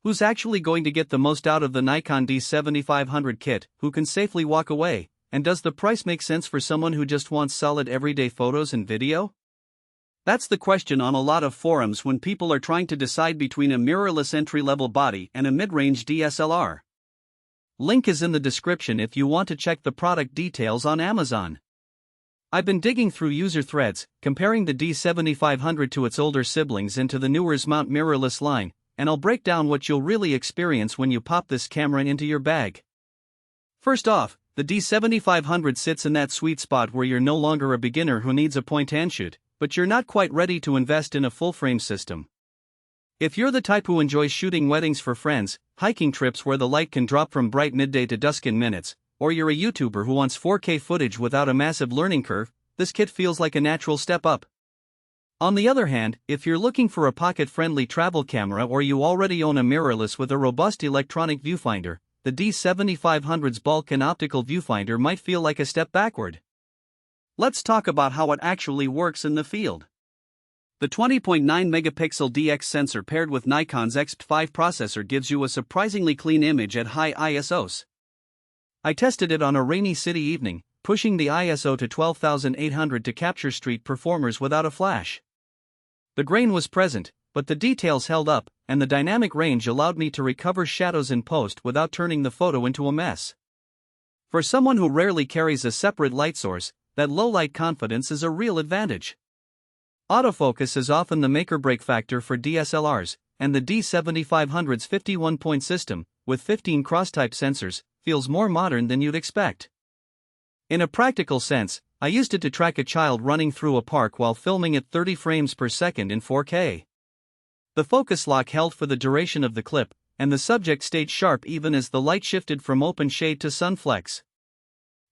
Who's actually going to get the most out of the Nikon D7500 kit? Who can safely walk away? And does the price make sense for someone who just wants solid everyday photos and video? That's the question on a lot of forums when people are trying to decide between a mirrorless entry-level body and a mid-range DSLR. Link is in the description if you want to check the product details on Amazon. I've been digging through user threads, comparing the D7500 to its older siblings and to the newer mount mirrorless line, and I'll break down what you'll really experience when you pop this camera into your bag. First off, the D7500 sits in that sweet spot where you're no longer a beginner who needs a point-and-shoot, but you're not quite ready to invest in a full-frame system. If you're the type who enjoys shooting weddings for friends, hiking trips where the light can drop from bright midday to dusk in minutes, or you're a YouTuber who wants 4K footage without a massive learning curve, this kit feels like a natural step up. On the other hand, if you're looking for a pocket-friendly travel camera or you already own a mirrorless with a robust electronic viewfinder, the D7500's bulk and optical viewfinder might feel like a step backward. Let's talk about how it actually works in the field. The 20.9-megapixel DX sensor paired with Nikon's X5 processor gives you a surprisingly clean image at high ISOs. I tested it on a rainy city evening, pushing the ISO to 12,800 to capture street performers without a flash. The grain was present, but the details held up, and the dynamic range allowed me to recover shadows in post without turning the photo into a mess. For someone who rarely carries a separate light source, that low-light confidence is a real advantage. Autofocus is often the make-or-break factor for DSLRs, and the D7500's 51-point system, with 15 cross-type sensors, feels more modern than you'd expect. In a practical sense, I used it to track a child running through a park while filming at 30 frames per second in 4K. The focus lock held for the duration of the clip, and the subject stayed sharp even as the light shifted from open shade to sun flex.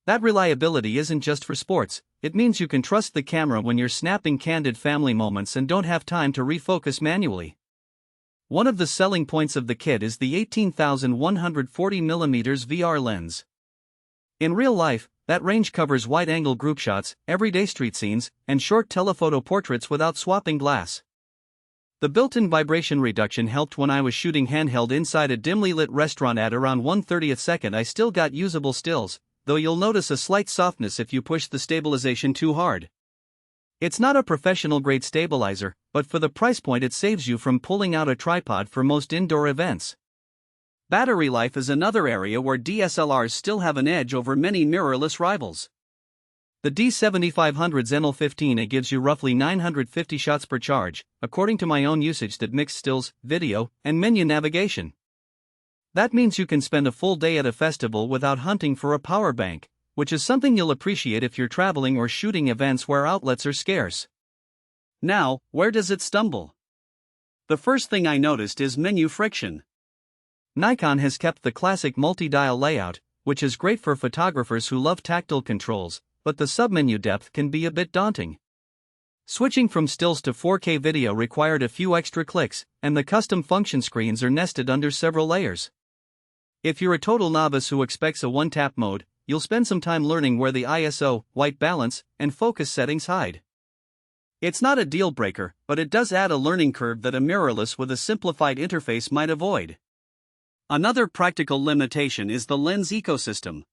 That reliability isn't just for sports, it means you can trust the camera when you're snapping candid family moments and don't have time to refocus manually. One of the selling points of the kit is the 18,140mm VR lens. In real life, that range covers wide-angle group shots, everyday street scenes, and short telephoto portraits without swapping glass. The built-in vibration reduction helped when I was shooting handheld inside a dimly lit restaurant at around 1/30th second. I still got usable stills, though you'll notice a slight softness if you push the stabilization too hard. It's not a professional-grade stabilizer, but for the price point it saves you from pulling out a tripod for most indoor events. Battery life is another area where DSLRs still have an edge over many mirrorless rivals. The D7500's NL15A gives you roughly 950 shots per charge, according to my own usage that mixed stills, video, and menu navigation. That means you can spend a full day at a festival without hunting for a power bank, which is something you'll appreciate if you're traveling or shooting events where outlets are scarce. Now, where does it stumble? The first thing I noticed is menu friction. Nikon has kept the classic multi-dial layout, which is great for photographers who love tactile controls, but the submenu depth can be a bit daunting. Switching from stills to 4K video required a few extra clicks, and the custom function screens are nested under several layers. If you're a total novice who expects a one-tap mode, you'll spend some time learning where the ISO, white balance, and focus settings hide. It's not a deal-breaker, but it does add a learning curve that a mirrorless with a simplified interface might avoid. Another practical limitation is the lens ecosystem.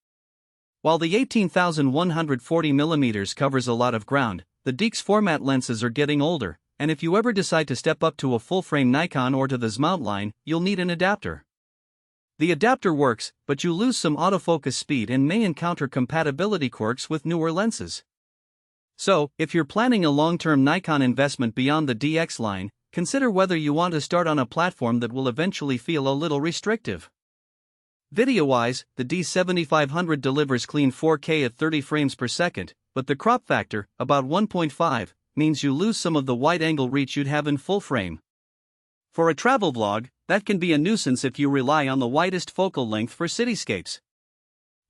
While the 18,140mm covers a lot of ground, the DX format lenses are getting older, and if you ever decide to step up to a full-frame Nikon or to the mount line, you'll need an adapter. The adapter works, but you lose some autofocus speed and may encounter compatibility quirks with newer lenses. So, if you're planning a long-term Nikon investment beyond the DX line, consider whether you want to start on a platform that will eventually feel a little restrictive. Video-wise, the D7500 delivers clean 4K at 30 frames per second, but the crop factor, about 1.5, means you lose some of the wide-angle reach you'd have in full frame. For a travel vlog, that can be a nuisance if you rely on the widest focal length for cityscapes.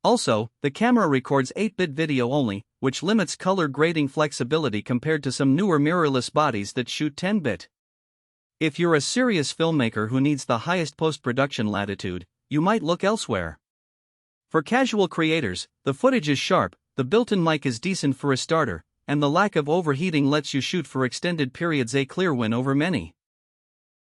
Also, the camera records 8-bit video only, which limits color grading flexibility compared to some newer mirrorless bodies that shoot 10-bit. If you're a serious filmmaker who needs the highest post-production latitude, you might look elsewhere. For casual creators, the footage is sharp, the built-in mic is decent for a starter, and the lack of overheating lets you shoot for extended periods, a clear win over many.